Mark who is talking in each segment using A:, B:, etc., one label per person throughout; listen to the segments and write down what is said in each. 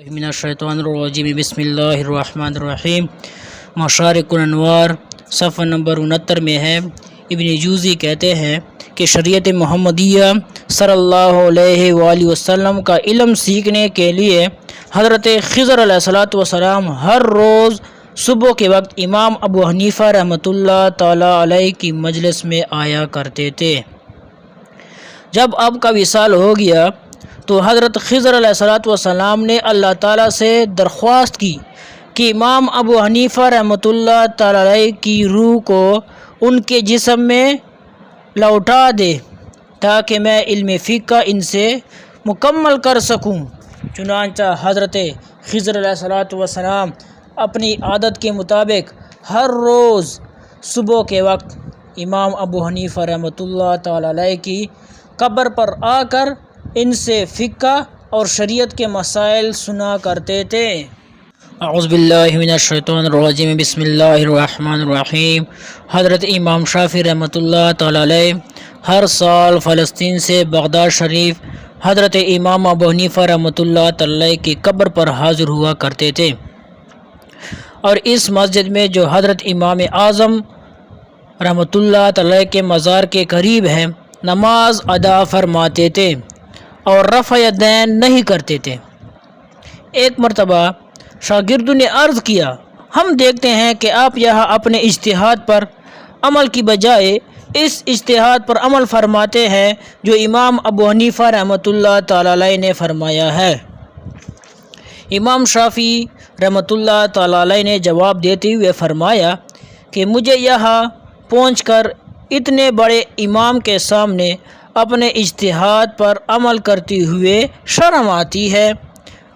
A: من الشیطان الرجیم بسم اللہ الرحمن الرحیم۔ مشارق الانوار صفحہ نمبر 69 میں ہے۔ ابن جوزی کہتے ہیں کہ شریعت محمدیہ صلی اللہ علیہ وآلہ وسلم کا علم سیکھنے کے لیے حضرت خضر علیہ السلام ہر روز صبح کے وقت امام ابو حنیفہ رحمۃ اللہ تعالی علیہ کی مجلس میں آیا کرتے تھے۔ جب اب کا وصال ہو گیا تو حضرت خضر علیہ السلام نے اللہ تعالیٰ سے درخواست کی کہ امام ابو حنیفہ رحمۃ اللہ تعالی علیہ کی روح کو ان کے جسم میں لوٹا دے تاکہ میں علم فقہ ان سے مکمل کر سکوں۔ چنانچہ حضرت خضر علیہ السلام اپنی عادت کے مطابق ہر روز صبح کے وقت امام ابو حنیفہ رحمۃ اللہ تعالی علیہ کی قبر پر آ کر ان سے فقہ اور شریعت کے مسائل سنا کرتے تھے۔ اعوذ باللہ من الشیطان الرجیم بسم اللہ الرحمن الرحیم۔ حضرت امام شافعی رحمۃ اللہ تعالی علیہ ہر سال فلسطین سے بغداد شریف حضرت امام ابو حنیفہ رحمۃ اللہ تعالی علیہ کی قبر پر حاضر ہوا کرتے تھے، اور اس مسجد میں جو حضرت امام اعظم رحمۃ اللہ تعالی علیہ کے مزار کے قریب ہے نماز ادا فرماتے تھے اور رفع دین نہیں کرتے تھے۔ ایک مرتبہ شاگردوں نے عرض کیا، ہم دیکھتے ہیں کہ آپ یہاں اپنے اجتہاد پر عمل کی بجائے اس اجتہاد پر عمل فرماتے ہیں جو امام ابو حنیفہ رحمۃ اللہ تعالی علیہ نے فرمایا ہے۔ امام شافعی رحمۃ اللہ تعالی علیہ نے جواب دیتے ہوئے فرمایا کہ مجھے یہاں پہنچ کر اتنے بڑے امام کے سامنے اپنے اجتہاد پر عمل کرتے ہوئے شرم آتی ہے۔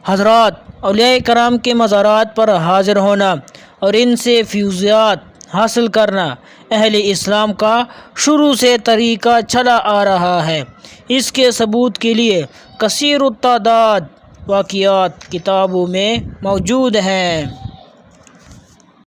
A: حضرات اولیاء کرام کے مزارات پر حاضر ہونا اور ان سے فیوزات حاصل کرنا اہل اسلام کا شروع سے طریقہ چلا آ رہا ہے۔ اس کے ثبوت کے لیے کثیر التعداد واقعات کتابوں میں موجود ہیں۔